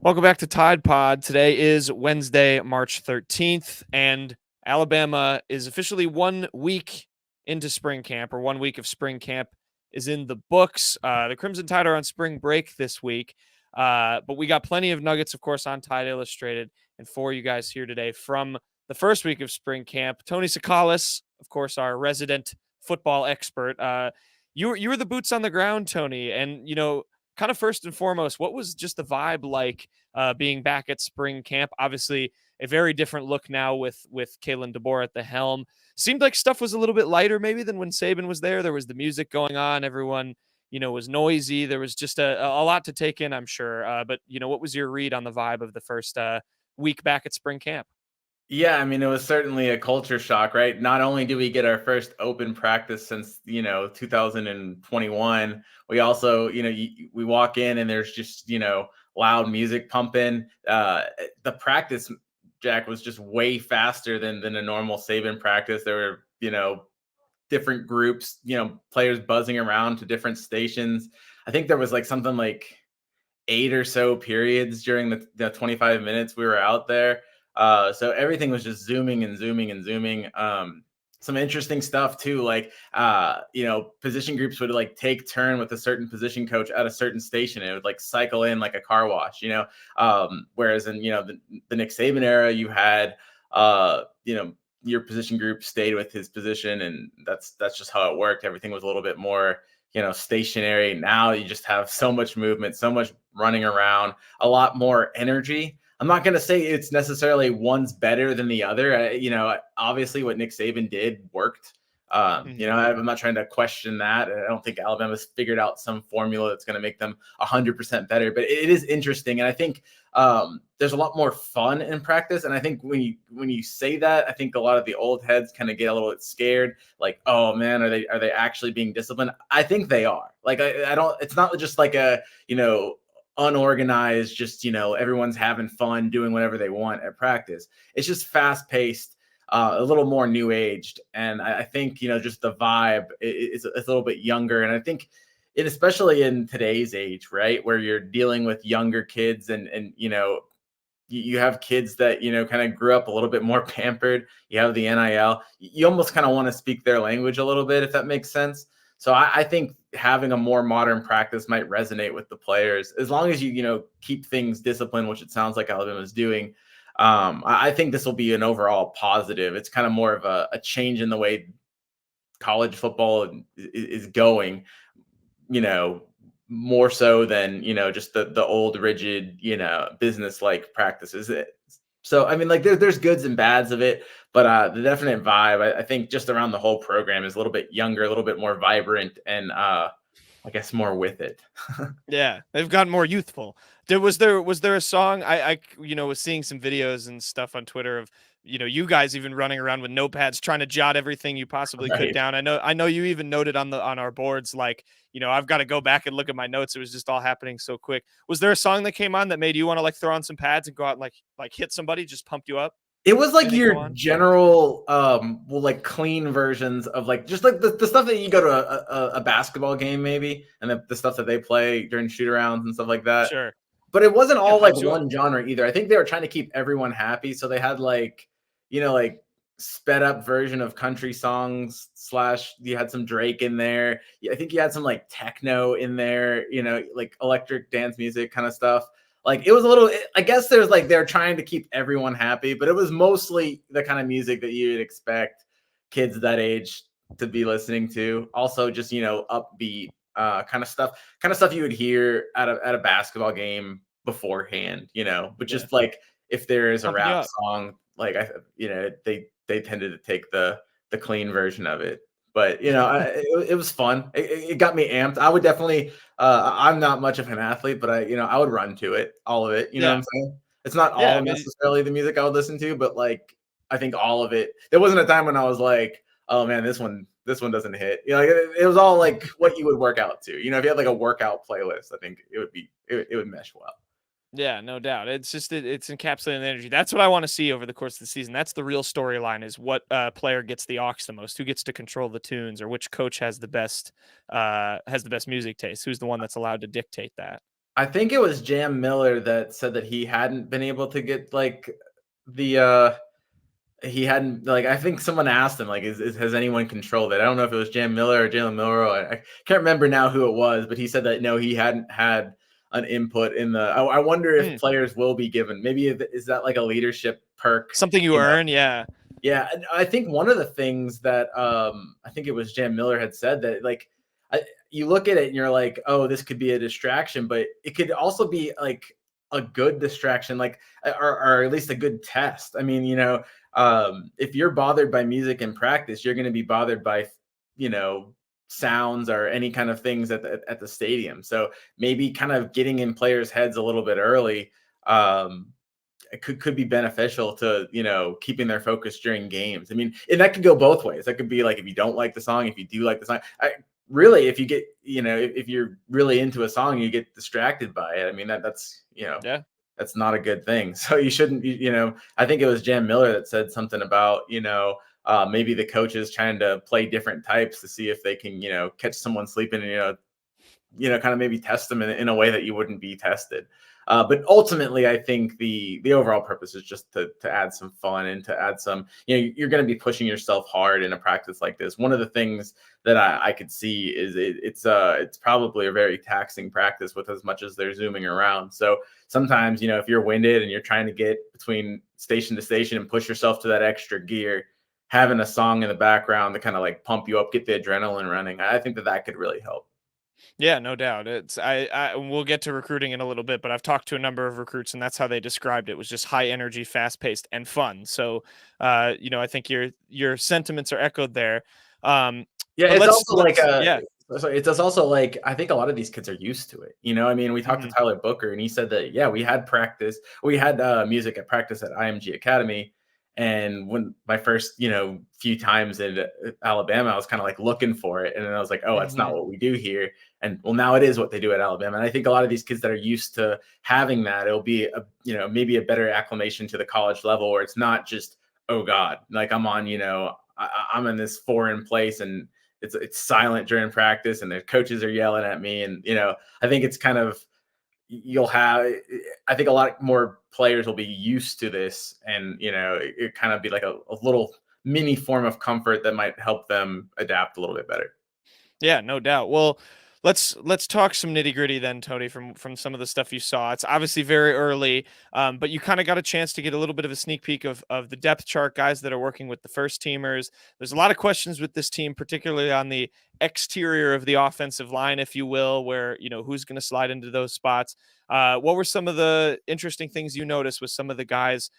Welcome back to Tide Pod. Today is Wednesday, March 13th, and Alabama is officially 1 week into spring camp, or 1 week of spring camp is in the books. The Crimson Tide are on spring break this week, but we got plenty of nuggets, of course, on Tide Illustrated, and for you guys here today from the first week of spring camp. Tony Tsoukalas, of course, our resident football expert. You were the boots on the ground, Tony, and kind of first and foremost, what was just the vibe like being back at spring camp? Obviously, a very different look now with Kalen DeBoer at the helm. Seemed like stuff was a little bit lighter maybe than when Saban was there. There was the music going on. Everyone, was noisy. There was just a lot to take in, I'm sure. But what was your read on the vibe of the first week back at spring camp? Yeah, I mean, it was certainly a culture shock, right? Not only do we get our first open practice since, 2021, we also, we walk in and there's just, loud music pumping. The practice, Jack, was just way faster than a normal Saban practice. There were, different groups, players buzzing around to different stations. I think there was like something like 8 or so periods during the 25 minutes we were out there. So everything was just zooming and zooming and zooming. Some interesting stuff too, like position groups would like take turn with a certain position coach at a certain station. It would like cycle in like a car wash, whereas in the Nick Saban era, you had your position group stayed with his position, and that's just how it worked. Everything was a little bit more stationary. Now you just have so much movement, so much running around, a lot more energy. I'm not going to say it's necessarily one's better than the other. Obviously what Nick Saban did worked. I'm not trying to question that. I don't think Alabama's figured out some formula that's going to make them 100% better, but it is interesting. And I think there's a lot more fun in practice. And I think when you say that, I think a lot of the old heads kind of get a little bit scared. Like, oh man, are they actually being disciplined? I think they are. Like, I don't. It's not just like a unorganized, just everyone's having fun doing whatever they want at practice. It's just fast paced, a little more new aged, and I think just the vibe is a little bit younger. And I think it, especially in today's age, right, where you're dealing with younger kids, and you have kids that kind of grew up a little bit more pampered. You have the NIL. You almost kind of want to speak their language a little bit, if that makes sense. So I think having a more modern practice might resonate with the players, as long as you keep things disciplined, which it sounds like Alabama's doing. I think this will be an overall positive. It's kind of more of a change in the way college football is going, more so than just the old rigid business like practices. So I mean, like there's goods and bads of it, but the definite vibe, I think, just around the whole program is a little bit younger, a little bit more vibrant, and I guess more with it. Yeah, they've gotten more youthful. Was there a song I was seeing some videos and stuff on Twitter of you guys even running around with notepads trying to jot everything you possibly could Right. down. I know you even noted on our boards, like, I've got to go back and look at my notes. It was just all happening so quick. Was there a song that came on that made you want to like throw on some pads and go out and like hit somebody, just pumped you up? It was like Anything go your on? general, like clean versions of like just like the stuff that you go to a basketball game maybe, and the stuff that they play during shoot arounds and stuff like that. Sure. But it wasn't Yeah, all like hypes you up. one genre either. I think they were trying to keep everyone happy, so they had like, like sped up version of country songs slash you had some Drake in there. I think you had some like techno in there, like electric dance music kind of stuff. Like it was a little, I guess there's like they're trying to keep everyone happy, but it was mostly the kind of music that you would expect kids that age to be listening to. Also just, upbeat kind of stuff you would hear at a basketball game beforehand, but Yeah. just like if there is a Pumping you rap up. song, like they tended to take the clean version of it. But it was fun. It got me amped. I would definitely. I'm not much of an athlete, but I would run to it, all of it. You know what Yeah. I'm saying? It's not Yeah. all I mean, necessarily the music I would listen to, but like I think all of it. There wasn't a time when I was like, oh man, this one doesn't hit. Like it was all like what you would work out to. If you had like a workout playlist, I think it would mesh well. yeah, no doubt. It's just it's encapsulating the energy. That's what I want to see over the course of the season. That's the real storyline: is what player gets the aux the most, who gets to control the tunes, or which coach has the best music taste, who's the one that's allowed to dictate that. I think it was Jam Miller that said that he hadn't been able to get like the he hadn't like I think someone asked him like has anyone controlled it? I don't know if it was Jam Miller or Jalen Miller. I can't remember now who it was, but he said that no, he hadn't had an input in the. I wonder if Hmm. players will be given. Maybe is that like a leadership perk? Something you You know, earn, yeah. yeah, and I think one of the things that I think it was Jam Miller had said that like you look at it and you're like, oh, this could be a distraction, but it could also be like a good distraction, like or at least a good test. I mean, if you're bothered by music in practice, you're going to be bothered by sounds or any kind of things at the stadium. So maybe kind of getting in players' heads a little bit early. It could be beneficial to keeping their focus during games. I mean, and that could go both ways. That could be like if you don't like the song, if you do like the song. Really, if you get if you're really into a song, you get distracted by it. I mean that's Yeah. that's not a good thing. So you shouldn't. I think it was Jam Miller that said something about maybe the coaches trying to play different types to see if they can catch someone sleeping and kind of maybe test them in a way that you wouldn't be tested. But ultimately, I think the overall purpose is just to add some fun and to add some, you're going to be pushing yourself hard in a practice like this. One of the things that I could see is it's probably a very taxing practice with as much as they're zooming around. So sometimes, if you're winded and you're trying to get between station to station and push yourself to that extra gear, having a song in the background to kind of like pump you up, get the adrenaline running, I think that could really help. Yeah, no doubt. It's I we'll get to recruiting in a little bit, but I've talked to a number of recruits and that's how they described it, was just high energy, fast paced and fun. So, I think your sentiments are echoed there. Yeah, But it's let's also like let's yeah. so it's also like I think a lot of these kids are used to it. I mean, we talked to Mhm. Tyler Booker and he said that yeah, we had music at practice at IMG Academy, and when my first few times in Alabama, I was kind of like looking for it, and then I was like, oh, that's not Mhm. what we do here, and well, now it is what they do at Alabama, and I think a lot of these kids that are used to having that, it'll be a maybe a better acclimation to the college level where it's not just oh god, like I'm on I'm in this foreign place and it's silent during practice and the coaches are yelling at me and I think it's kind of you'll have I think a lot more players will be used to this and it kind of be like a little mini form of comfort that might help them adapt a little bit better. Yeah, no doubt. Well, let's talk some nitty gritty then, Tony. From some of the stuff you saw, it's obviously very early, but you kind of got a chance to get a little bit of a sneak peek of the depth chart, guys that are working with the first teamers. There's a lot of questions with this team, particularly on the exterior of the offensive line, if you will, where who's going to slide into those spots. What were some of the interesting things you noticed with some of the guys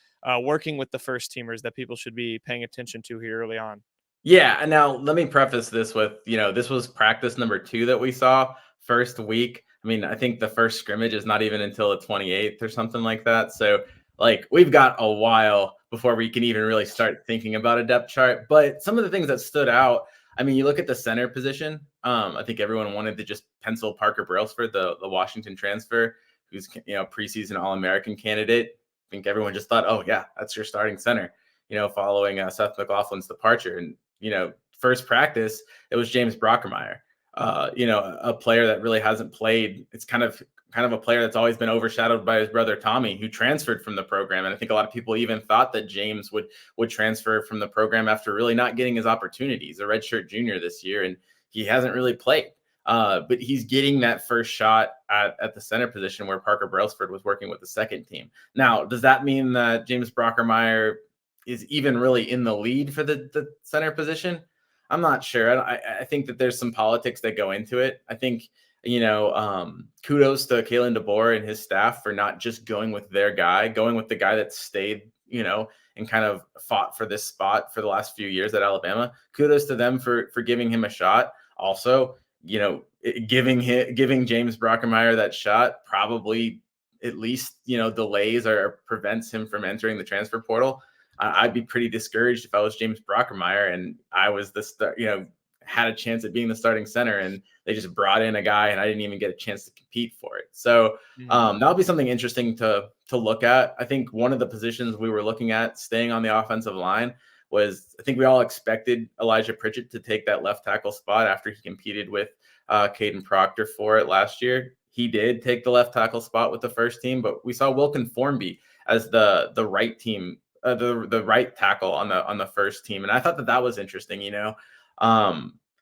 working with the first teamers that people should be paying attention to here early on? Yeah, and now let me preface this with, this was practice number 2 that we saw first week. I mean, I think the first scrimmage is not even until the 28th or something like that. So, like, we've got a while before we can even really start thinking about a depth chart. But some of the things that stood out, I mean, you look at the center position. I think everyone wanted to just pencil Parker Brailsford, the Washington transfer, who's preseason All-American candidate. I think everyone just thought, oh yeah, that's your starting center. Following Seth McLaughlin's departure, and first practice, it was James Brockermeyer, a player that really hasn't played. It's kind of a player that's always been overshadowed by his brother Tommy, who transferred from the program. And I think a lot of people even thought that James would transfer from the program after really not getting his opportunities. A redshirt junior this year, and he hasn't really played. But he's getting that first shot at the center position where Parker Brailsford was working with the second team. Now, does that mean that James Brockermeyer is even really in the lead for the center position? I'm not sure. I think that there's some politics that go into it. I think, kudos to Kalen DeBoer and his staff for not just going with their guy, going with the guy that stayed, and kind of fought for this spot for the last few years at Alabama. Kudos to them for giving him a shot. Also, giving James Brockermeyer that shot probably at least, delays or prevents him from entering the transfer portal. I'd be pretty discouraged if I was James Brockermeyer and I was had a chance at being the starting center and they just brought in a guy and I didn't even get a chance to compete for it. So Mhm. that'll be something interesting to look at. I think one of the positions we were looking at staying on the offensive line was, I think we all expected Elijah Pritchett to take that left tackle spot after he competed with Caden Proctor for it last year. he did take the left tackle spot with the first team, but we saw Wilkin Formby as the right team, the right tackle on the first team, and I thought that was interesting.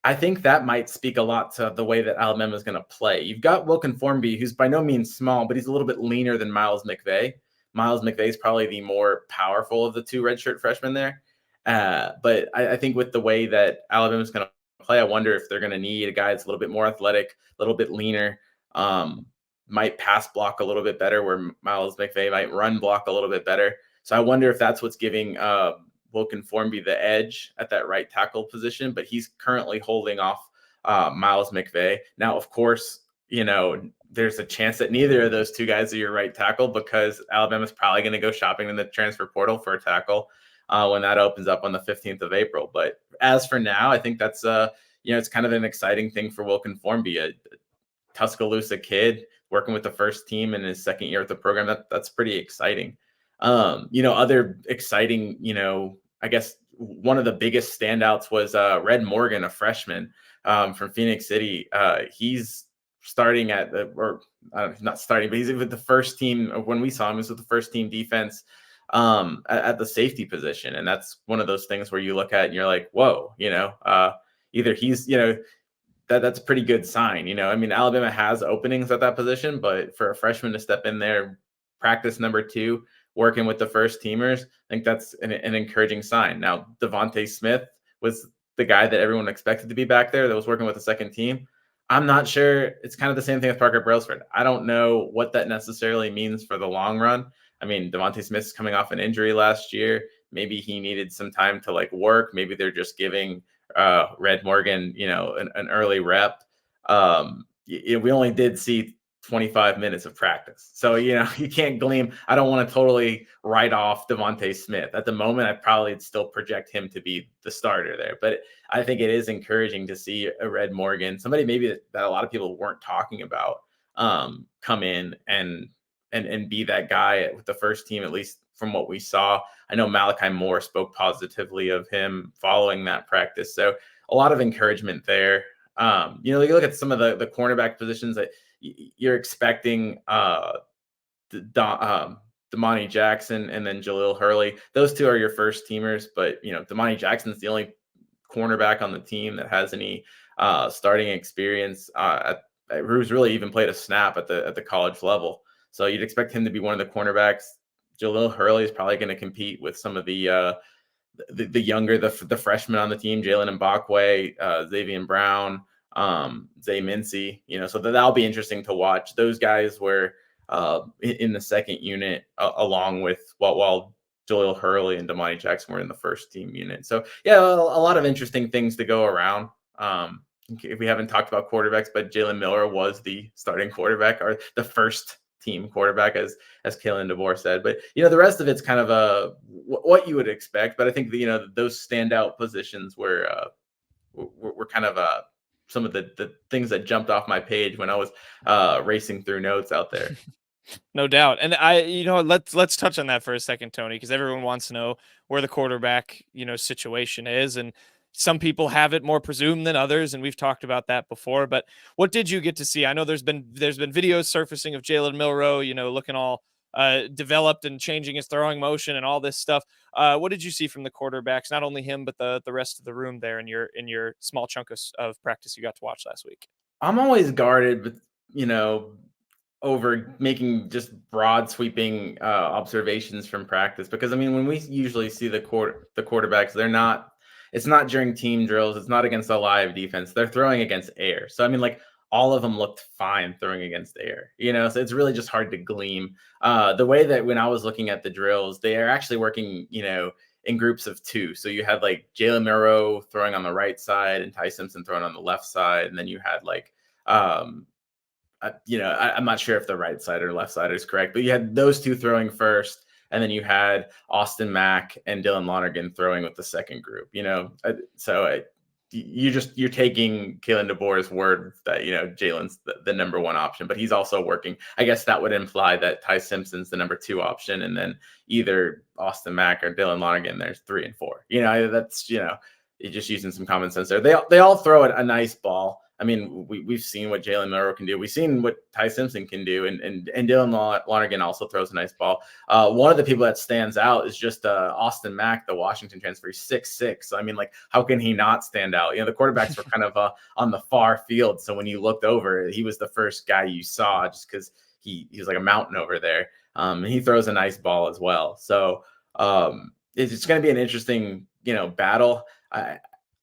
I think that might speak a lot to the way that Alabama is going to play. You've got Wilkin Formby, who's by no means small, but he's a little bit leaner than Miles McVay. Miles McVay is probably the more powerful of the two redshirt freshmen there. But I think with the way that Alabama is going to play, I wonder if they're going to need a guy that's a little bit more athletic, a little bit leaner, might pass block a little bit better, where Miles McVay might run block a little bit better. So I wonder if that's what's giving Wilkin Formby the edge at that right tackle position, but he's currently holding off Miles McVay. Now, of course, there's a chance that neither of those two guys are your right tackle, because Alabama's probably going to go shopping in the transfer portal for a tackle when that opens up on the 15th of April. But as for now, I think that's it's kind of an exciting thing for Wilkin Formby, a Tuscaloosa kid working with the first team in his second year at the program. That's pretty exciting. Other exciting, I guess one of the biggest standouts was Red Morgan, a freshman from Phoenix City. He's starting not starting, but he's with the first team. When we saw him, he was with the first team defense at the safety position. And that's one of those things where you look at and you're like, whoa, either he's, that's a pretty good sign. Alabama has openings at that position, but for a freshman to step in there, practice number 2, working with the first teamers, I think that's an encouraging sign. Now, Devontae Smith was the guy that everyone expected to be back there that was working with the second team. I'm not sure. It's kind of the same thing with Parker Brailsford. I don't know what that necessarily means for the long run. Devontae Smith's coming off an injury last year. Maybe he needed some time to work. Maybe they're just giving Red Morgan, an early rep. We only did see 25 minutes of practice. So, you can't glean. I don't want to totally write off Devontae Smith. At the moment, I probably still project him to be the starter there. But I think it is encouraging to see a Red Morgan, somebody maybe that a lot of people weren't talking about, come in and be that guy with the first team, at least from what we saw. I know Malachi Moore spoke positively of him following that practice. So a lot of encouragement there. You look at some of the cornerback positions that you're expecting Damani Jackson and then Jaleel Hurley. Those two are your first teamers, but Damani Jackson's the only cornerback on the team that has any starting experience who's really even played a snap at the college level. So you'd expect him to be one of the cornerbacks. Jaleel Hurley is probably going to compete with some of the younger, the freshmen on the team, Jalen Mbakwe, Xavier Brown, Zay Mincy, so that'll be interesting to watch. Those guys were in the second unit along with while Jaleel Hurley and Damani Jackson were in the first team unit. So yeah, a lot of interesting things to go around. If we haven't talked about quarterbacks, but Jalen Miller was the starting quarterback, or the first team quarterback, as Kalen DeBoer said. But the rest of it's kind of what you would expect. But I think those standout positions were kind of some of the things that jumped off my page when I was racing through notes out there. No doubt. And let's touch on that for a second, Tony, because everyone wants to know where the quarterback, situation is. And some people have it more presumed than others, and we've talked about that before. But what did you get to see? I know there's been videos surfacing of Jalen Milroe, looking all developed and changing his throwing motion and all this stuff. What did you see from the quarterbacks? Not only him, but the rest of the room there in your small chunk of practice you got to watch last week. I'm always guarded with over making just broad sweeping observations from practice, because when we usually see the quarterbacks, it's not during team drills, it's not against a live defense, they're throwing against air. So all of them looked fine throwing against air, so it's really just hard to glean. The way that when I was looking at the drills, they are actually working, in groups of 2. So you had Jalen Milroe throwing on the right side and Ty Simpson throwing on the left side. And then you had I'm not sure if the right side or left side is correct, but you had those 2 throwing first. And then you had Austin Mack and Dylan Lonergan throwing with the second group, so you're taking Kalen DeBoer's word that, Jalen's the number 1 option, but he's also working. I guess that would imply that Ty Simpson's the number 2 option. And then either Austin Mack or Dylan Lonergan, there's 3 and 4, that's, you're just using some common sense there. They all throw a nice ball. I mean, we've seen what Jalen Milroe can do. We've seen what Ty Simpson can do, and Dylan Lonergan also throws a nice ball. One of the people that stands out is just Austin Mack, the Washington transfer. He's 6'6". So, I mean, like, how can he not stand out? You know, the quarterbacks were kind of on the far field. So when you looked over, he was the first guy you saw just because he was like a mountain over there. And he throws a nice ball as well. So it's going to be an interesting, battle.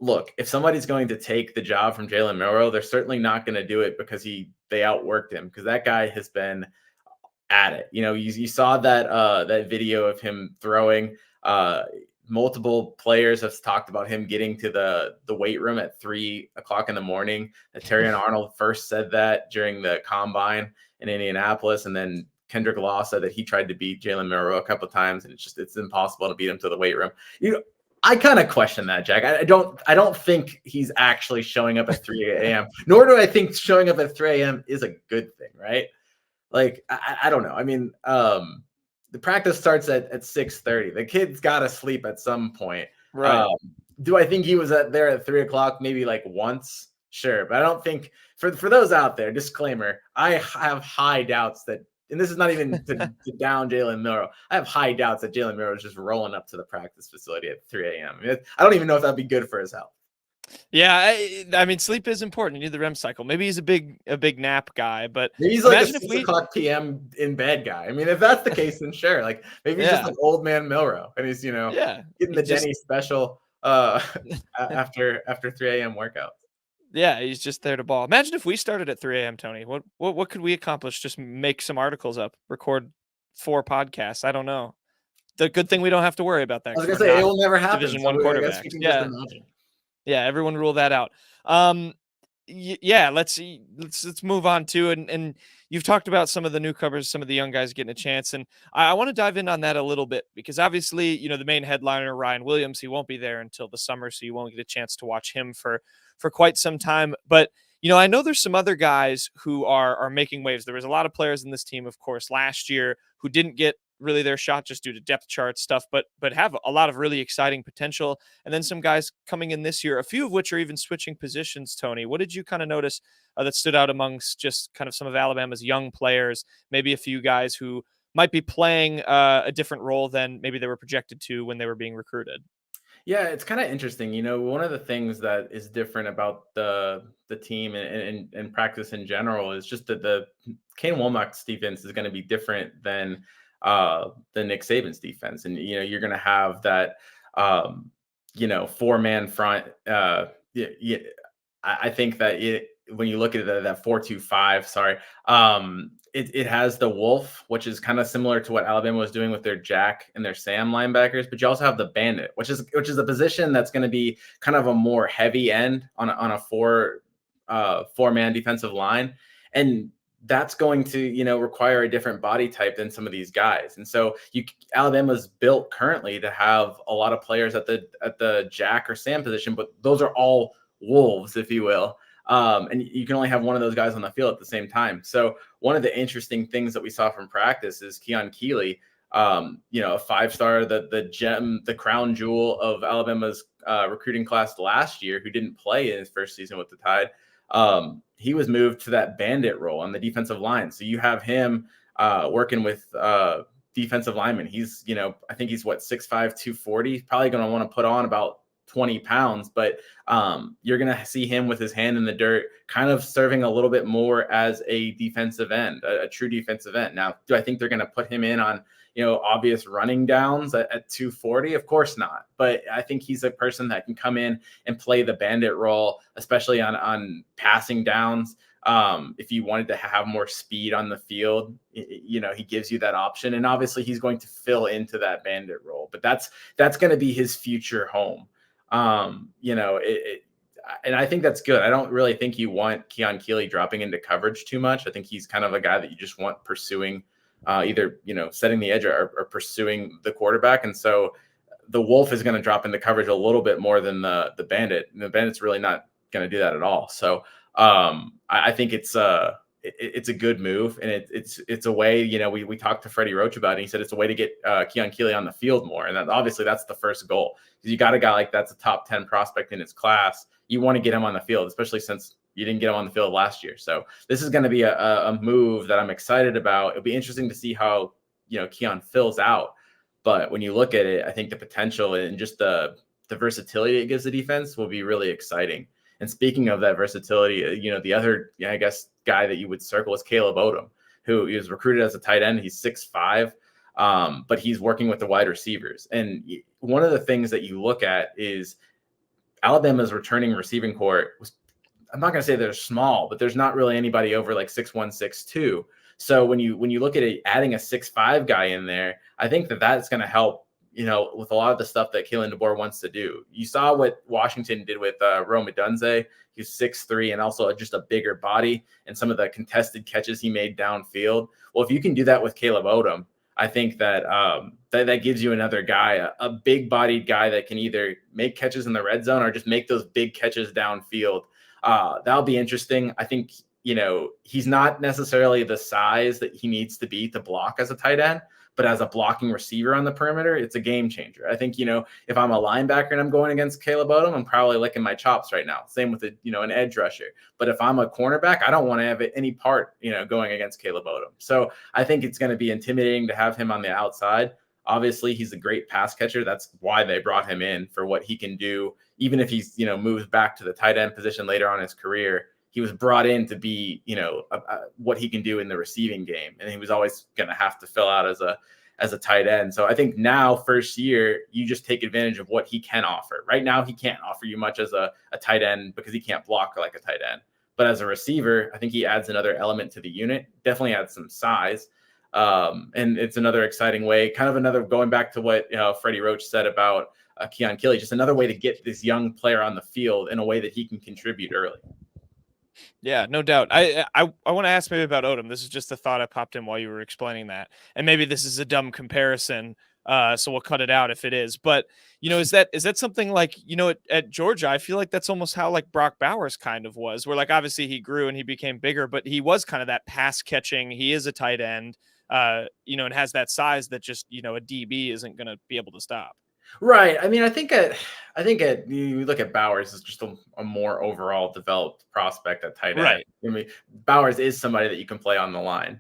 Look, if somebody's going to take the job from Jalen Milroe, they're certainly not going to do it because they outworked him, because that guy has been at it. You saw that video of him throwing. Multiple players have talked about him getting to the weight room at 3:00 in the morning. Terrion Arnold first said that during the combine in Indianapolis, and then Kendrick Law said that he tried to beat Jalen Milroe a couple of times, and it's impossible to beat him to the weight room. I kind of question that, Jack. I don't think he's actually showing up at 3 a.m. Nor do I think showing up at 3 a.m. is a good thing, right? Like, I don't know. I mean, the practice starts at 6:30. The kid's got to sleep at some point. Right. Do I think he was there at 3:00 maybe like once? Sure. But I don't think, for those out there, disclaimer, I have high doubts that, and this is not even to down Jalen Milroe, I have high doubts that Jalen Milroe is just rolling up to the practice facility at 3 a.m. I mean, I don't even know if that'd be good for his health. Yeah, I mean, sleep is important. You need the REM cycle. Maybe he's a big nap guy, but maybe he's like a 6:00 p.m. in bed guy. I mean, if that's the case, then sure. Like, maybe he's just like old man Milroe, and he's getting the Denny special after 3 a.m. workout. Yeah, he's just there to ball. Imagine if we started at 3 a.m., Tony. What could we accomplish? Just make some articles up, record 4 podcasts. I don't know. The good thing we don't have to worry about that. I was gonna say it will never happen. Division I quarterback. Yeah, everyone rule that out. Yeah, let's move on to, and you've talked about some of the newcomers, some of the young guys getting a chance, and I want to dive in on that a little bit, because obviously, the main headliner, Ryan Williams, he won't be there until the summer, so you won't get a chance to watch him for quite some time. But I know there's some other guys who are making waves. There was a lot of players in this team, of course, last year who didn't get really their shot just due to depth chart stuff, but have a lot of really exciting potential. And then some guys coming in this year, a few of which are even switching positions. Tony, what did you kind of notice that stood out amongst just kind of some of Alabama's young players, maybe a few guys who might be playing a different role than maybe they were projected to when they were being recruited? Yeah, it's kind of interesting. One of the things that is different about the team and practice in general is just that the Kane Womack's defense is going to be different than the Nick Saban's defense. And, you're going to have that, 4-man front. I think that when you look at that 4-2-5, sorry, it has the Wolf, which is kind of similar to what Alabama was doing with their Jack and their Sam linebackers, but you also have the Bandit, which is a position that's going to be kind of a more heavy end on a 4-man defensive line. And that's going to, require a different body type than some of these guys. And so Alabama's built currently to have a lot of players at the Jack or Sam position, but those are all wolves, if you will. And you can only have one of those guys on the field at the same time. So one of the interesting things that we saw from practice is Keon Keeley, a 5-star, the gem, the crown jewel of Alabama's recruiting class last year, who didn't play in his first season with the Tide. He was moved to that bandit role on the defensive line. So you have him working with defensive linemen. He's, I think he's 6'5", 240. He's probably going to want to put on about 20 pounds, but you're going to see him with his hand in the dirt, kind of serving a little bit more as a defensive end, a true defensive end. Now, do I think they're going to put him in on, obvious running downs at 240? Of course not. But I think he's a person that can come in and play the bandit role, especially on passing downs. If you wanted to have more speed on the field, he gives you that option. And obviously he's going to fill into that bandit role, but that's going to be his future home. And I think that's good. I don't really think you want Keon Keeley dropping into coverage too much. I think he's kind of a guy that you just want pursuing either, setting the edge or pursuing the quarterback. And so the Wolf is going to drop into coverage a little bit more than the Bandit. And the Bandit's really not going to do that at all. So I think it's a good move, and it's a way, we talked to Freddie Roach about it. He said it's a way to get Keon Keeley on the field more. And obviously that's the first goal, because you got a guy like that's a top 10 prospect in his class. You want to get him on the field, especially since You didn't get him on the field last year. So this is going to be a move that I'm excited about. It'll be interesting to see how, Keon fills out. But when you look at it, I think the potential and just the versatility it gives the defense will be really exciting. And speaking of that versatility, the other, I guess, guy that you would circle is Caleb Odom, who he was recruited as a tight end. He's 6'5", but he's working with the wide receivers. And one of the things that you look at is Alabama's returning receiving corps was, I'm not going to say they're small, but there's not really anybody over like 6'1", 6'2". So when you look at it, adding a 6'5" guy in there, I think that's going to help, with a lot of the stuff that Kalen DeBoer wants to do. You saw what Washington did with Rome Odunze. He's 6'3" and also just a bigger body, and some of the contested catches he made downfield. Well, if you can do that with Caleb Odom, I think that that gives you another guy, a big-bodied guy that can either make catches in the red zone or just make those big catches downfield. That'll be interesting. I think, he's not necessarily the size that he needs to be to block as a tight end, but as a blocking receiver on the perimeter, it's a game changer. I think, if I'm a linebacker and I'm going against Caleb Odom, I'm probably licking my chops right now. Same with an edge rusher. But if I'm a cornerback, I don't want to have any part, going against Caleb Odom. So I think it's going to be intimidating to have him on the outside. Obviously, he's a great pass catcher. That's why they brought him in, for what he can do. Even if he's, moves back to the tight end position later on in his career, he was brought in to be, what he can do in the receiving game. And he was always going to have to fill out as a tight end. So I think now, first year, you just take advantage of what he can offer. Right now, he can't offer you much as a tight end because he can't block like a tight end. But as a receiver, I think he adds another element to the unit, definitely adds some size. And it's another exciting way, kind of another, going back to what Freddie Roach said about Keon Keeley, just another way to get this young player on the field in a way that he can contribute early. Yeah, no doubt. I want to ask maybe about Odom. This is just a thought I popped in while you were explaining that. And maybe this is a dumb comparison, so we'll cut it out if it is. But, is that something like, at Georgia, I feel like that's almost how like Brock Bowers kind of was, where like obviously he grew and he became bigger, but he was kind of that pass catching. He is a tight end, and has that size that just, a DB isn't going to be able to stop. Right. I mean, I think you look at Bowers as just a more overall developed prospect at tight end. Right. I mean, Bowers is somebody that you can play on the line,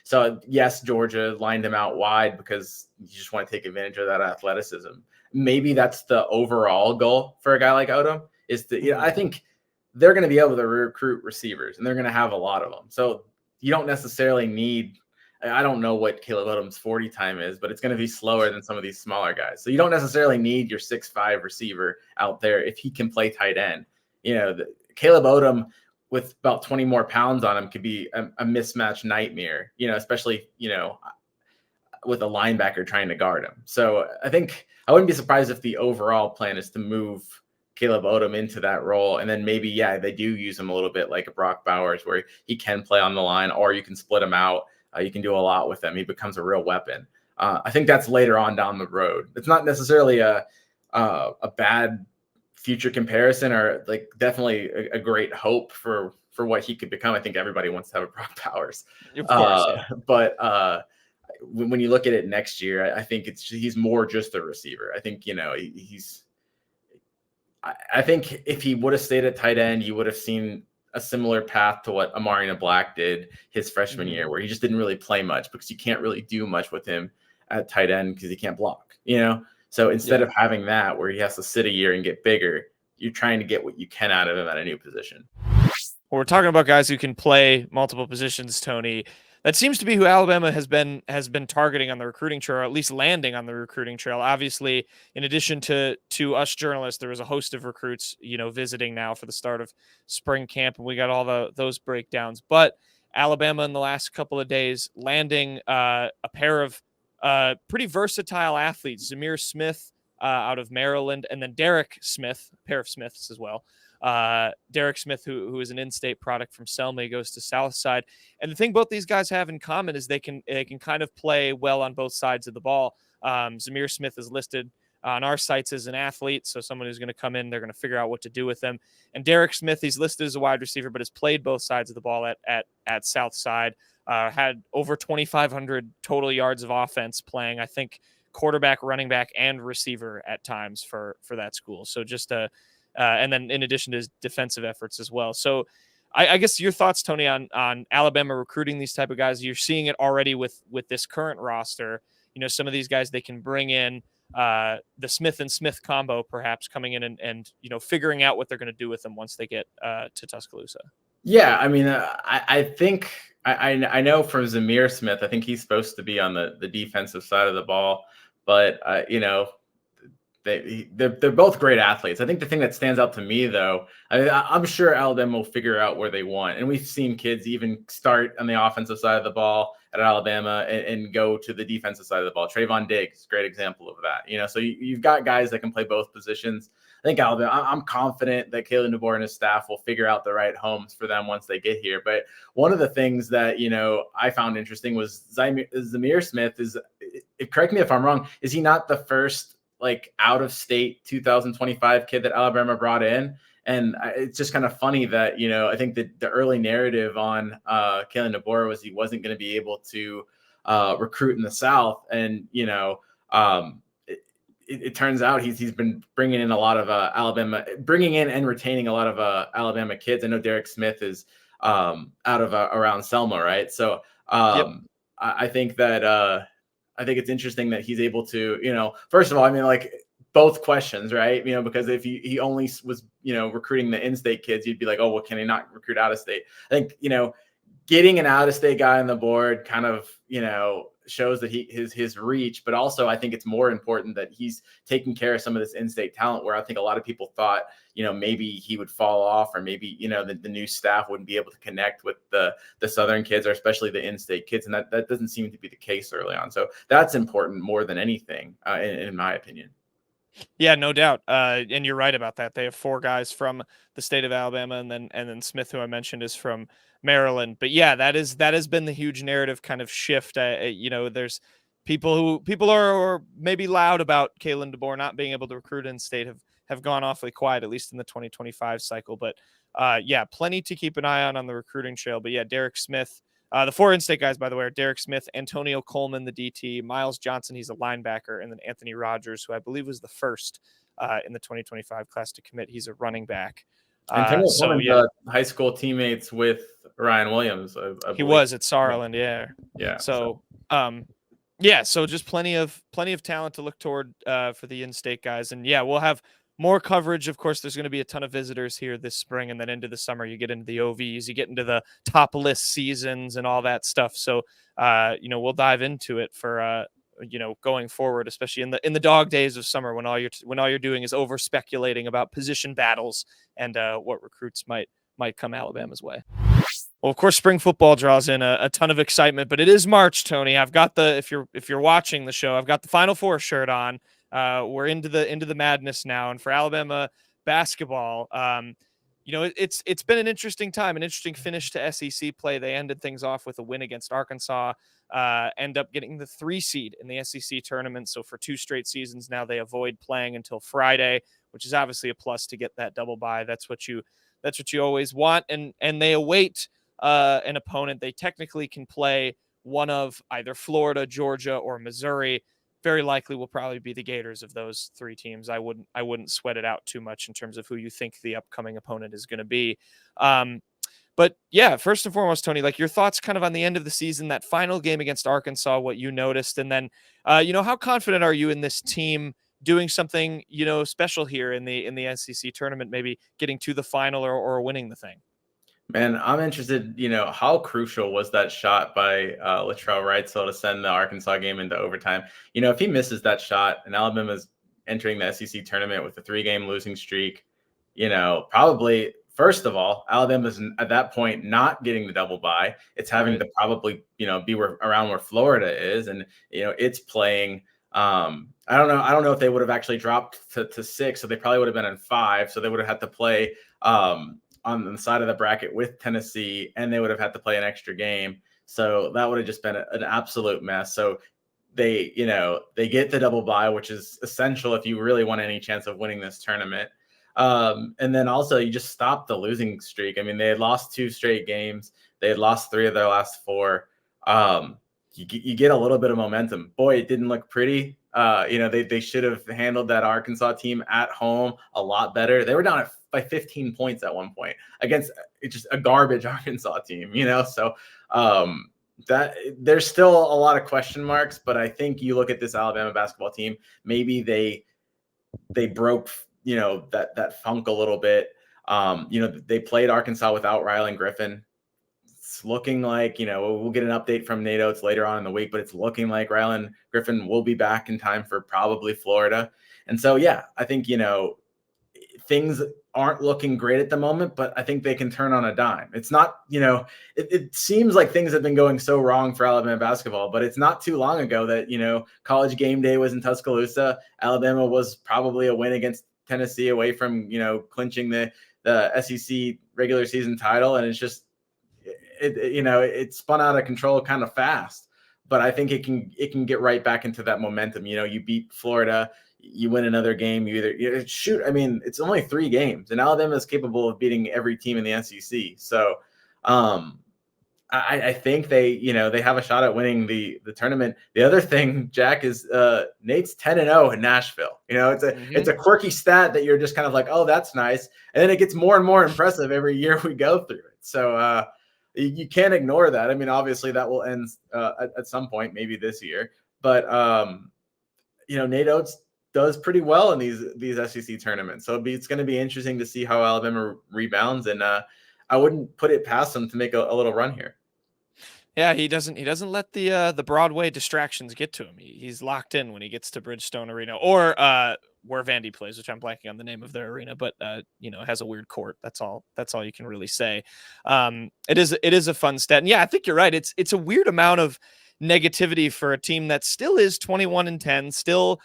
So yes, Georgia lined him out wide because you just want to take advantage of that athleticism. Maybe that's the overall goal for a guy like Odom, is to, I think they're going to be able to recruit receivers and they're going to have a lot of them. So you don't necessarily need, I don't know what Caleb Odom's 40 time is, but it's going to be slower than some of these smaller guys. So you don't necessarily need your 6'5" receiver out there if he can play tight end. Caleb Odom with about 20 more pounds on him could be a mismatch nightmare, especially, with a linebacker trying to guard him. So I think I wouldn't be surprised if the overall plan is to move Caleb Odom into that role. And then maybe, they do use him a little bit like a Brock Bowers, where he can play on the line, or you can split him out. You can do a lot with him. He becomes a real weapon. I think that's later on down the road. It's not necessarily a bad future comparison, or like definitely a great hope for what he could become. I think everybody wants to have a Brock Bowers. Of course, yeah. But when you look at it next year, I think he's more just a receiver. I think, I think if he would have stayed at tight end, you would have seen a similar path to what Amarina Black did his freshman year, where he just didn't really play much because you can't really do much with him at tight end because he can't block, So instead of having that where he has to sit a year and get bigger, you're trying to get what you can out of him at a new position. Well, we're talking about guys who can play multiple positions, Tony. That seems to be who Alabama has been targeting on the recruiting trail, or at least landing on the recruiting trail. Obviously, in addition to us journalists, there was a host of recruits, visiting now for the start of spring camp, and we got all those breakdowns. But Alabama in the last couple of days landing a pair of pretty versatile athletes, Zymear Smith out of Maryland, and then Derick Smith, a pair of Smiths as well. Derick Smith, who is an in-state product from Selma, goes to Southside. And the thing both these guys have in common is they can kind of play well on both sides of the ball. Zymear Smith is listed on our sites as an athlete, so someone who's going to come in, they're going to figure out what to do with them. And Derick Smith, he's listed as a wide receiver, but has played both sides of the ball at Southside. Had over 2,500 total yards of offense playing, I think, quarterback, running back, and receiver at times for that school. So just and then in addition to his defensive efforts as well. So I guess your thoughts, Tony, on Alabama recruiting these type of guys. You're seeing it already with this current roster. Some of these guys they can bring in, the Smith and Smith combo, perhaps coming in and figuring out what they're going to do with them once they get to Tuscaloosa. Yeah, I mean, I think I know from Zymear Smith, I think he's supposed to be on the defensive side of the ball, but they're both great athletes. I think the thing that stands out to me, though, I'm sure Alabama will figure out where they want, and we've seen kids even start on the offensive side of the ball at Alabama and go to the defensive side of the ball. Trayvon Diggs, great example of that. So you've got guys that can play both positions. I think Alabama, I'm confident that Kalen DeBoer and his staff will figure out the right homes for them once they get here. But one of the things that, I found interesting was Zymear Smith correct me if I'm wrong, is he not the first out of state 2025 kid that Alabama brought in? And it's just kind of funny that, I think that the early narrative on Kalen DeBoer was he wasn't going to be able to recruit in the South. And, it turns out he's been bringing in a lot of bringing in and retaining a lot of Alabama kids. I know Derick Smith is out of around Selma, right? So Yep. I think that I think it's interesting that he's able to, first of all, I mean, both questions, right? Because if he only was, recruiting the in-state kids, you'd be like, oh, well, can he not recruit out of state? I think, getting an out-of-state guy on the board kind of, shows that his reach, but also I think it's more important that he's taking care of some of this in-state talent where I think a lot of people thought, maybe he would fall off, or maybe, the new staff wouldn't be able to connect with the Southern kids, or especially the in-state kids. And that doesn't seem to be the case early on. So that's important more than anything, in my opinion. Yeah, no doubt. And you're right about that. They have 4 guys from the state of Alabama, and then Smith, who I mentioned, is from Maryland. But yeah, that has been the huge narrative kind of shift. There's people are maybe loud about Kalen DeBoer not being able to recruit in state have gone awfully quiet, at least in the 2025 cycle. But yeah, plenty to keep an eye on the recruiting trail. But yeah, Derick Smith. The 4 in-state guys, by the way, are Derick Smith, Antonio Coleman, the DT, Miles Johnson, he's a linebacker, and then Anthony Rogers, who I believe was the first in the 2025 class to commit. He's a running back. Antonio Coleman's high school teammates with Ryan Williams. I he was at Saarland, yeah. Yeah. So just plenty of talent to look toward for the in-state guys, and yeah, we'll have more coverage. Of course, there's going to be a ton of visitors here this spring, and then into the summer, you get into the OVs, you get into the top list seasons and all that stuff. So, we'll dive into it for, going forward, especially in the dog days of summer when all you're doing is over speculating about position battles and what recruits might come Alabama's way. Well, of course, spring football draws in a ton of excitement, but it is March, Tony. I've got if you're watching the show, I've got the Final Four shirt on. We're into the madness now, and for Alabama basketball, it's been an interesting time, an interesting finish to SEC play. They ended things off with a win against Arkansas, end up getting the 3 seed in the SEC tournament. So for 2 straight seasons now, they avoid playing until Friday, which is obviously a plus to get that double bye. That's what you always want, and they await an opponent. They technically can play one of either Florida, Georgia, or Missouri. Very likely will probably be the Gators of those 3 teams. I wouldn't sweat it out too much in terms of who you think the upcoming opponent is going to be. But yeah, first and foremost, Tony, your thoughts kind of on the end of the season, that final game against Arkansas, what you noticed, and then, how confident are you in this team doing something, special here in the SEC tournament, maybe getting to the final or winning the thing? Man, I'm interested, how crucial was that shot by Latrell Wrightsell to send the Arkansas game into overtime? If he misses that shot and Alabama's entering the SEC tournament with a 3-game losing streak, probably, first of all, Alabama's at that point not getting the double bye. It's having to probably, be around where Florida is, and, it's playing. I don't know if they would have actually dropped to 6, so they probably would have been in 5. So they would have had to play on the side of the bracket with Tennessee, and they would have had to play an extra game. So that would have just been an absolute mess. So they get the double bye, which is essential if you really want any chance of winning this tournament. And then also you just stop the losing streak. I mean, they had lost 2 straight games. They had lost 3 of their last 4. You get a little bit of momentum. Boy, it didn't look pretty. They should have handled that Arkansas team at home a lot better. They were down by 15 points at one point against, it's just a garbage Arkansas team, So that there's still a lot of question marks, but I think you look at this Alabama basketball team, maybe they broke, that funk a little bit. They played Arkansas without Rylan Griffin. It's looking like, we'll get an update from Nate Oates later on in the week, but it's looking like Rylan Griffin will be back in time for probably Florida. And so, yeah, I think, things aren't looking great at the moment, but I think they can turn on a dime. It's not, it seems like things have been going so wrong for Alabama basketball, but it's not too long ago that, College game day was in Tuscaloosa. Alabama was probably a win against Tennessee away from, clinching the SEC regular season title. And it's just, it spun out of control kind of fast, but I think it can get right back into that momentum. You beat Florida, you win another game, it's only 3 games, and Alabama is capable of beating every team in the SEC. So I think they have a shot at winning the tournament. The other thing, Jack, is Nate's 10-0 in Nashville. It's a quirky stat that you're just kind of like, oh, that's nice. And then it gets more and more impressive every year we go through it. So you can't ignore that. I mean, obviously that will end at some point, maybe this year. But Nate Oates does pretty well in these SEC tournaments. So it's going to be interesting to see how Alabama rebounds, and I wouldn't put it past them to make a little run here. Yeah, he doesn't let the Broadway distractions get to him. He's locked in when he gets to Bridgestone Arena, or where Vandy plays, which I'm blanking on the name of their arena, but it has a weird court. That's all you can really say. It is a fun stat. And yeah, I think you're right. It's a weird amount of negativity for a team that still is 21-10, still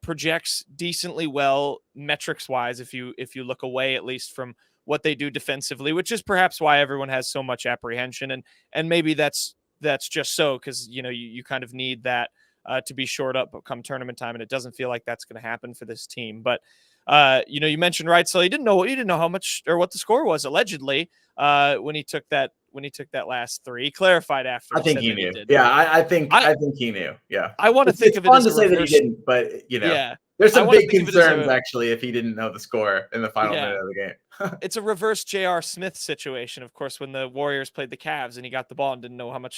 projects decently well metrics wise if you look away at least from what they do defensively, which is perhaps why everyone has so much apprehension, and maybe that's just so, because you kind of need that to be shored up come tournament time, and it doesn't feel like that's going to happen for this team. But you mentioned right, so he didn't know how much or what the score was allegedly when he took that last 3. He clarified after. I think he knew. I think he knew. Yeah. I want to think of it as fun to say that he didn't, but yeah. There's some big concerns actually if he didn't know the score in the final minute of the game. It's a reverse J.R. Smith situation, of course, when the Warriors played the Cavs and he got the ball and didn't know what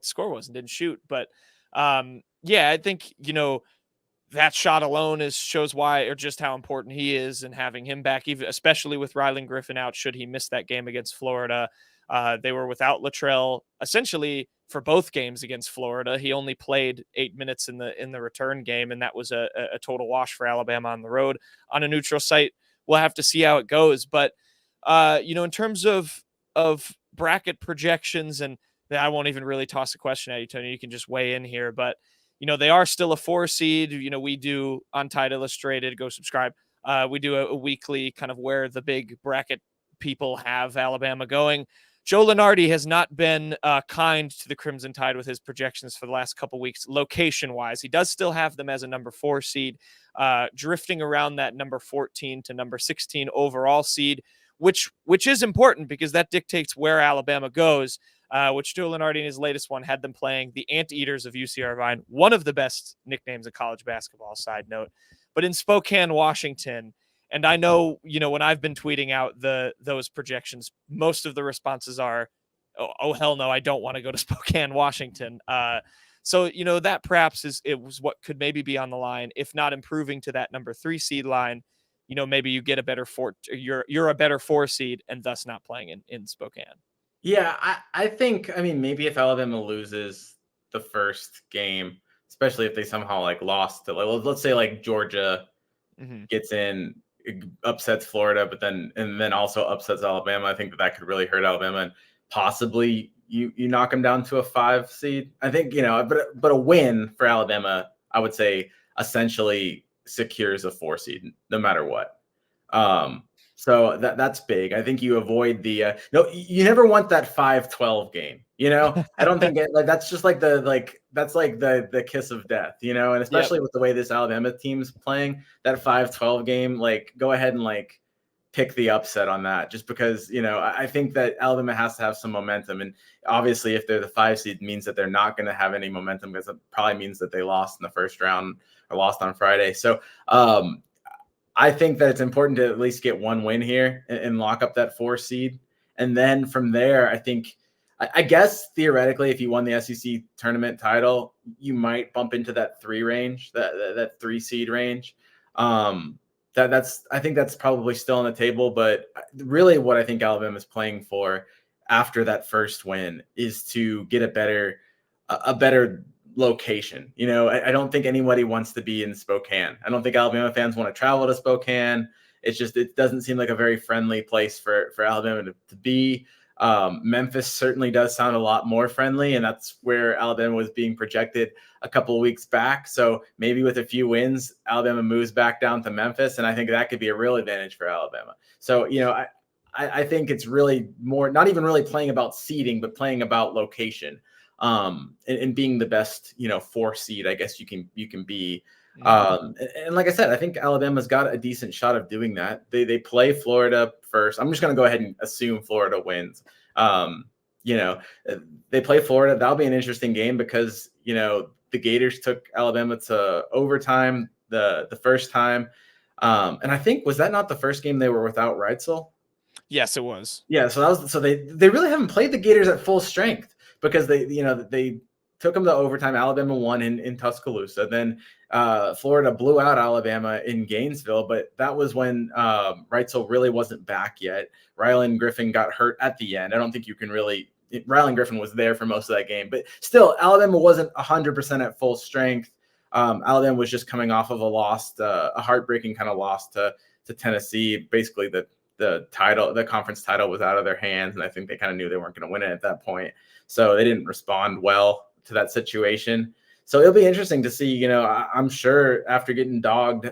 the score was and didn't shoot. But I think that shot alone shows why, or just how important he is, and having him back, even especially with Rylan Griffin out, should he miss that game against Florida. They were without Latrell essentially for both games against Florida. He only played 8 minutes in the return game, and that was a total wash for Alabama on the road on a neutral site. We'll have to see how it goes. But in terms of bracket projections, and I won't even really toss a question at you, Tony. You can just weigh in here. But they are still a 4 seed. We do on Tide Illustrated. Go subscribe. We do a weekly kind of where the big bracket people have Alabama going. Joe Lunardi has not been kind to the Crimson Tide with his projections for the last couple weeks, location-wise. He does still have them as a number 4 seed, drifting around that number 14 to number 16 overall seed, which is important because that dictates where Alabama goes, which Joe Lunardi in his latest one had them playing the Anteaters of UC Irvine, one of the best nicknames in college basketball, side note, but in Spokane, Washington. And I know, when I've been tweeting out those projections, most of the responses are, oh hell no, I don't want to go to Spokane, Washington. So that perhaps it was what could maybe be on the line, if not improving to that number 3 seed line. Maybe you get a better you're a better 4 seed and thus not playing in Spokane. Yeah, I think, maybe if Alabama loses the first game, especially if they somehow lost to, let's say Georgia gets in, upsets Florida, and then also upsets Alabama. I think that could really hurt Alabama, and possibly you knock them down to a 5 seed. I think, but a win for Alabama, I would say, essentially secures a 4 seed no matter what. So that's big. I think you avoid the you never want that 5-12 game. I don't think that's just the kiss of death, and especially with the way this Alabama team's playing, that 5-12 game, go ahead and pick the upset on that, just because, I think that Alabama has to have some momentum. And obviously if they're the 5 seed, means that they're not going to have any momentum, because it probably means that they lost in the first round or lost on Friday. So, I think that it's important to at least get one win here and lock up that 4 seed. And then from there, I think, I guess theoretically, if you won the SEC tournament title, you might bump into that 3 range, that 3 seed range. I think that's probably still on the table, but really what I think Alabama is playing for after that first win is to get a better location. I don't think anybody wants to be in Spokane. I don't think Alabama fans want to travel to Spokane. It doesn't seem like a very friendly place for Alabama to be. Memphis certainly does sound a lot more friendly, and that's where Alabama was being projected a couple of weeks back. So maybe with a few wins, Alabama moves back down to Memphis, and I think that could be a real advantage for Alabama. So, I think it's really more not even really playing about seeding, but playing about location, and being the best, 4 seed, I guess you can be. And like I said, I think Alabama's got a decent shot of doing that. They play Florida first. I'm just going to go ahead and assume Florida wins. They play Florida. That'll be an interesting game because, the Gators took Alabama to overtime the first time. And I think, was that not the first game they were without Reitzel? Yes, it was. Yeah. So they really haven't played the Gators at full strength because they took them to overtime. Alabama won in Tuscaloosa. Then Florida blew out Alabama in Gainesville, but that was when Reitzel really wasn't back yet. Rylan Griffin got hurt at the end. I don't think you can really – Rylan Griffin was there for most of that game. But still, Alabama wasn't 100% at full strength. Alabama was just coming off of a heartbreaking kind of loss to Tennessee. Basically, the conference title was out of their hands, and I think they kind of knew they weren't going to win it at that point. So they didn't respond well to that situation. So it'll be interesting to see, I'm sure after getting dogged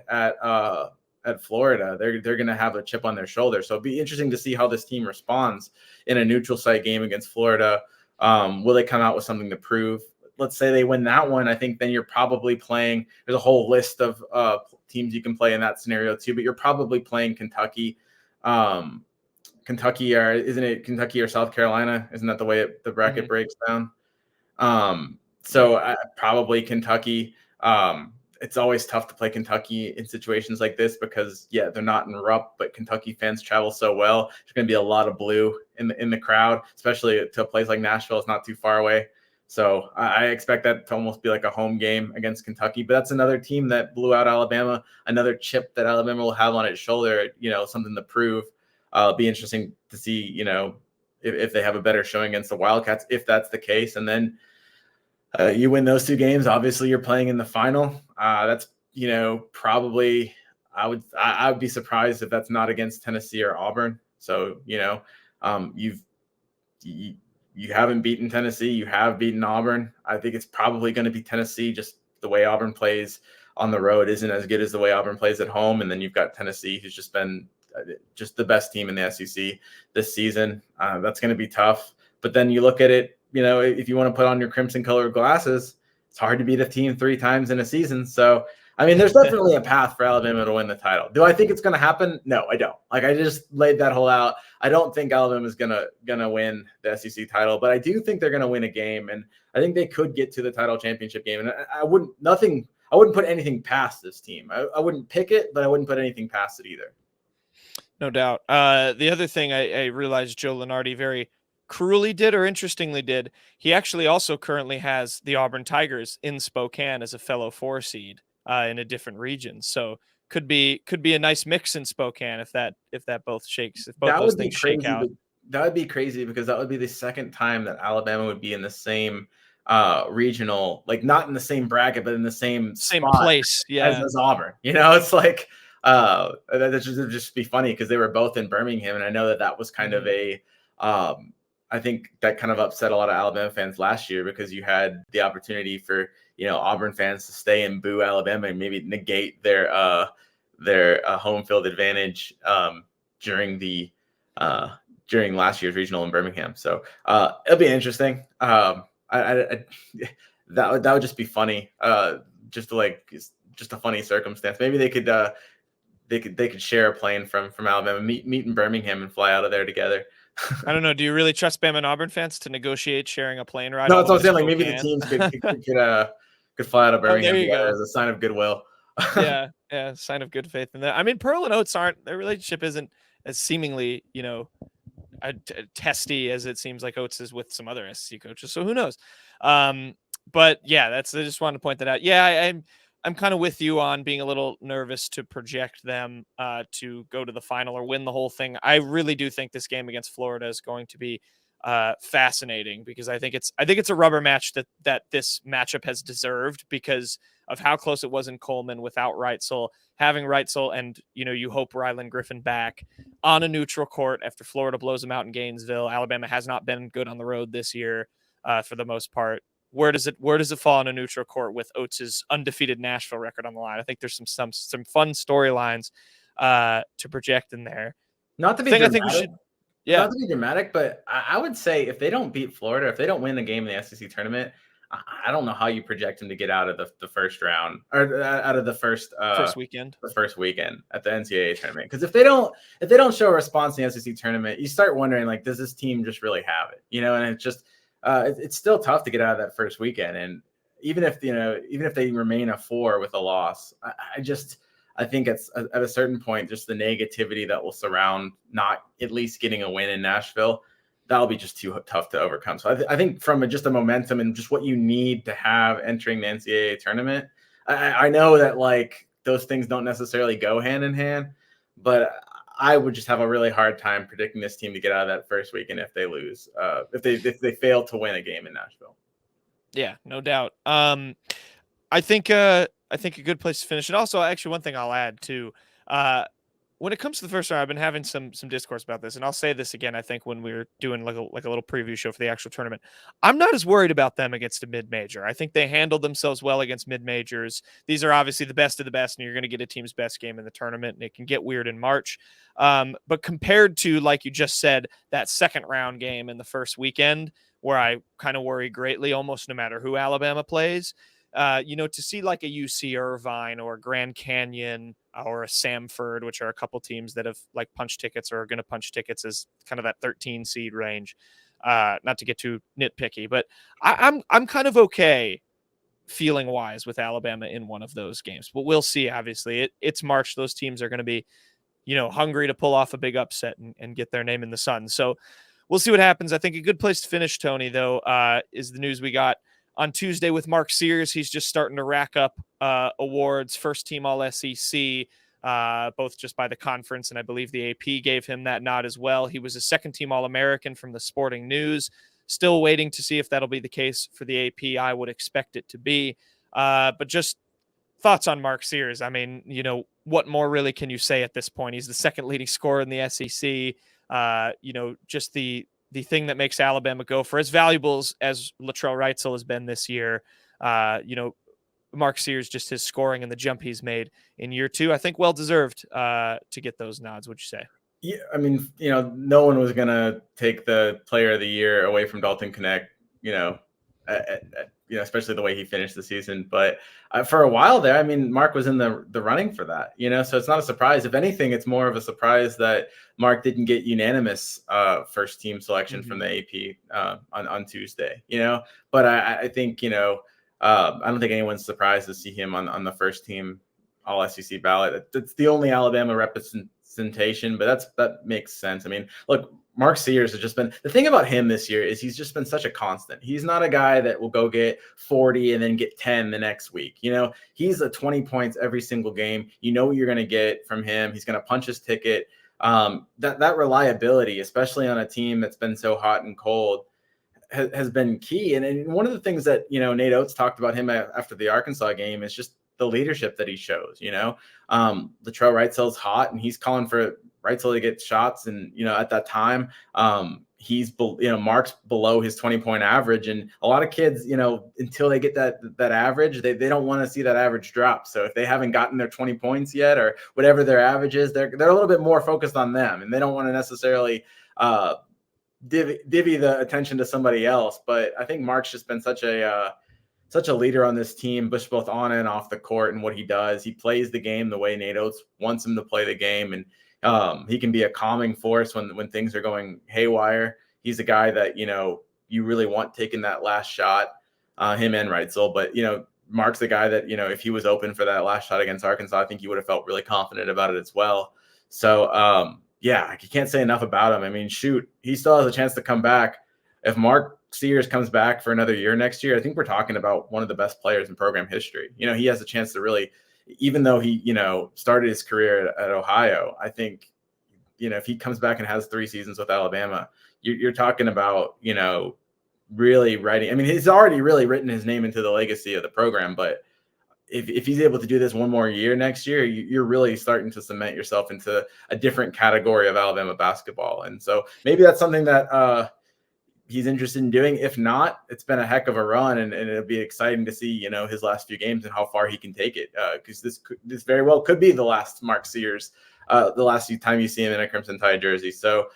at Florida, they're going to have a chip on their shoulder. So it'll be interesting to see how this team responds in a neutral site game against Florida. Will they come out with something to prove? Let's say they win that one. I think then you're probably playing, there's a whole list of teams you can play in that scenario too, but you're probably playing Kentucky. Kentucky, or isn't it Kentucky or South Carolina? Isn't that the way the bracket breaks down? So probably Kentucky. It's always tough to play Kentucky in situations like this because, they're not in Rupp, but Kentucky fans travel so well. There's going to be a lot of blue in the crowd, especially to a place like Nashville. It's not too far away. So I expect that to almost be like a home game against Kentucky. But that's another team that blew out Alabama, another chip that Alabama will have on its shoulder, something to prove. It'll be interesting to see, if they have a better showing against the Wildcats, if that's the case. And then you win those 2 games. Obviously, you're playing in the final. That's, probably I would be surprised if that's not against Tennessee or Auburn. So, you haven't beaten Tennessee. You have beaten Auburn. I think it's probably going to be Tennessee. Just the way Auburn plays on the road isn't as good as the way Auburn plays at home. And then you've got Tennessee, who's just been just the best team in the SEC this season. That's going to be tough. But then you look at it, if you want to put on your crimson colored glasses, it's hard to beat a team 3 times in a season. So, I mean, there's definitely a path for Alabama to win the title. Do I think it's going to happen? No, I don't. Like, I just laid that whole out. I don't think Alabama is gonna win the SEC title, but I do think they're going to win a game, and I think they could get to the title championship game. And I wouldn't put anything past this team. I wouldn't pick it, but I wouldn't put anything past it either. No doubt. The other thing I realized Joe Lunardi very cruelly did, or interestingly did, he actually also currently has the Auburn Tigers in Spokane as a fellow 4 seed in a different region. So could be a nice mix in Spokane if both those things shake out. That would be crazy because that would be the second time that Alabama would be in the same regional, like not in the same bracket, but in the same place, as Auburn. It's like that should just be funny because they were both in Birmingham, and I know that was kind of a I think that kind of upset a lot of Alabama fans last year because you had the opportunity for Auburn fans to stay and boo Alabama and maybe negate their home field advantage during last year's regional in Birmingham. So it'll be interesting. That would just be funny. Just a funny circumstance. Maybe they could share a plane from Alabama, meet in Birmingham, and fly out of there together. I don't know. Do you really trust Bama and Auburn fans to negotiate sharing a plane ride? No, that's what I'm saying. Like maybe the teams could fly out of Birmingham together as a sign of goodwill. yeah, sign of good faith in that. I mean, Pearl and Oates their relationship isn't as seemingly, testy as it seems like Oates is with some other SEC coaches. So who knows? But yeah, I just wanted to point that out. Yeah, I'm kind of with you on being a little nervous to project them to go to the final or win the whole thing. I really do think this game against Florida is going to be fascinating, because I think it's a rubber match that this matchup has deserved because of how close it was in Coleman without Reitzel. Having Reitzel and, you hope Rylan Griffin back on a neutral court after Florida blows them out in Gainesville. Alabama has not been good on the road this year for the most part. Where does it fall on a neutral court with Oates' undefeated Nashville record on the line? I think there's some fun storylines to project in there. Not to be I dramatic, think we should, yeah. Not to be dramatic, but I would say if they don't beat Florida, if they don't win the game in the SEC tournament, I don't know how you project them to get out of the first round or out of the first weekend, at the NCAA tournament. Because if they don't show a response in the SEC tournament, you start wondering, like, does this team just really have it? And it's just it's still tough to get out of that first weekend. And even if they remain a 4 with a loss, I think it's at a certain point, just the negativity that will surround not at least getting a win in Nashville, that'll be just too tough to overcome. So I think from just a momentum and just what you need to have entering the NCAA tournament, I know that, like, those things don't necessarily go hand in hand, but I would just have a really hard time predicting this team to get out of that first weekend if they lose, if they fail to win a game in Nashville. Yeah, no doubt. I think a good place to finish. And also, actually, one thing I'll add too, when it comes to the first round, I've been having some discourse about this, and I'll say this again. I think when we were doing like a little preview show for the actual tournament, I'm not as worried about them against a mid-major. I think they handled themselves well against mid-majors. These are obviously the best of the best, and you're going to get a team's best game in the tournament, and it can get weird in March. But compared to, like you just said, that second round game in the first weekend, where I kind of worry greatly, almost no matter who Alabama plays. To see like a UC Irvine or Grand Canyon or a Samford, which are a couple teams that have like punch tickets or are going to punch tickets as kind of that 13 seed range. Not to get too nitpicky, but I'm kind of okay feeling wise with Alabama in one of those games, but we'll see. Obviously it's March. Those teams are going to be, hungry to pull off a big upset and get their name in the sun. So we'll see what happens. I think a good place to finish, Tony, though, is the news we got on Tuesday with Mark Sears. He's just starting to rack up awards, first team all SEC, both just by the conference, and I believe the AP gave him that nod as well. He was a second team All-American from the Sporting News. Still waiting to see if that'll be the case for the AP. I would expect it to be. But just thoughts on Mark Sears. I mean, what more really can you say at this point? He's the second leading scorer in the SEC. Just the thing that makes Alabama go, for as valuable as Latrell Reitzel has been this year. Mark Sears, just his scoring and the jump he's made in year 2, I think well-deserved to get those nods. What'd you say? Yeah, I mean, no one was going to take the player of the year away from Dalton Knecht, especially the way he finished the season. But for a while there, I mean, Mark was in the running for that, so it's not a surprise. If anything, it's more of a surprise that Mark didn't get unanimous first team selection from the AP on Tuesday, But I think, I don't think anyone's surprised to see him on the first team all SEC ballot. It's the only Alabama representation, but that makes sense. I mean, look, Mark Sears has just been, the thing about him this year is he's just been such a constant. He's not a guy that will go get 40 and then get 10 the next week. He's a 20 points every single game. You know what you're going to get from him. He's going to punch his ticket. That reliability, especially on a team that's been so hot and cold, has been key. And one of the things that, Nate Oates talked about him after the Arkansas game is just the leadership that he shows. Latrell Reitzel's hot, and he's calling for Reitzel to get shots. And, at that time, he's, Mark's below his 20-point average. And a lot of kids, until they get that average, they don't want to see that average drop. So if they haven't gotten their 20 points yet, or whatever their average is, they're a little bit more focused on them, and they don't want to necessarily divvy the attention to somebody else. But I think Mark's just been such a leader on this team, both on and off the court, and what he does. He plays the game the way Nate Oates wants him to play the game, and he can be a calming force when things are going haywire. He's a guy that, you really want taking that last shot, him and Reitzel. But, Mark's the guy that, if he was open for that last shot against Arkansas, I think he would have felt really confident about it as well. So, yeah, you can't say enough about him. I mean, shoot, he still has a chance to come back. If Mark Sears comes back for another year next year, I think we're talking about one of the best players in program history. He has a chance to really, even though he, started his career at Ohio, I think, if he comes back and has 3 seasons with Alabama, you're talking about, really writing. I mean, he's already really written his name into the legacy of the program, but if he's able to do this one more year next year, you're really starting to cement yourself into a different category of Alabama basketball. And so maybe that's something that he's interested in doing. If not, it's been a heck of a run, and it'll be exciting to see, his last few games and how far he can take it. Because this very well could be the last Mark Sears, the last time you see him in a Crimson Tide jersey. So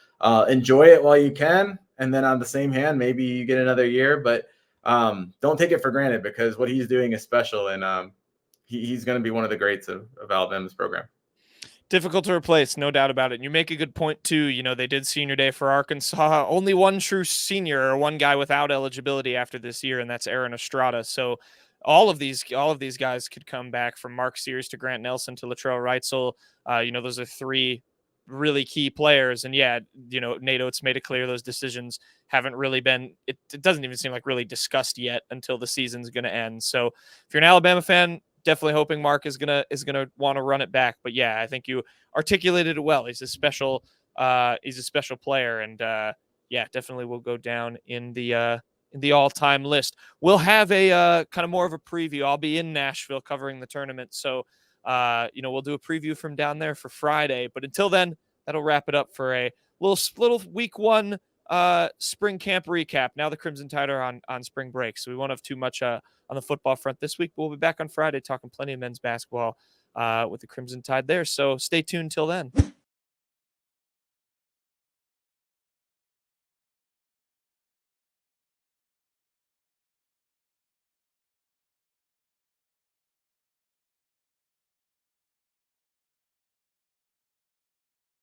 enjoy it while you can. And then on the same hand, maybe you get another year, but don't take it for granted, because what he's doing is special. And he's going to be one of the greats of Alabama's program. Difficult to replace, no doubt about it. And you make a good point too. They did senior day for Arkansas. Only one true senior, or one guy without eligibility after this year, and that's Aaron Estrada. So all of these guys could come back, from Mark Sears to Grant Nelson to Latrell Wrightsell. Those are 3 really key players. And yeah, Nate Oates made it clear those decisions haven't really been, it doesn't even seem like really discussed yet until the season's going to end. So if you're an Alabama fan, definitely hoping Mark is gonna want to run it back. But yeah, I think you articulated it well. He's a special player, and yeah, definitely will go down in the all-time list. We'll have a kind of more of a preview. I'll be in Nashville covering the tournament, so we'll do a preview from down there for Friday. But until then, that'll wrap it up for a little week 1 spring camp recap. Now the Crimson Tide are on spring break, so we won't have too much on the football front this week. We'll be back on Friday talking plenty of men's basketball with the Crimson Tide there. So stay tuned till then.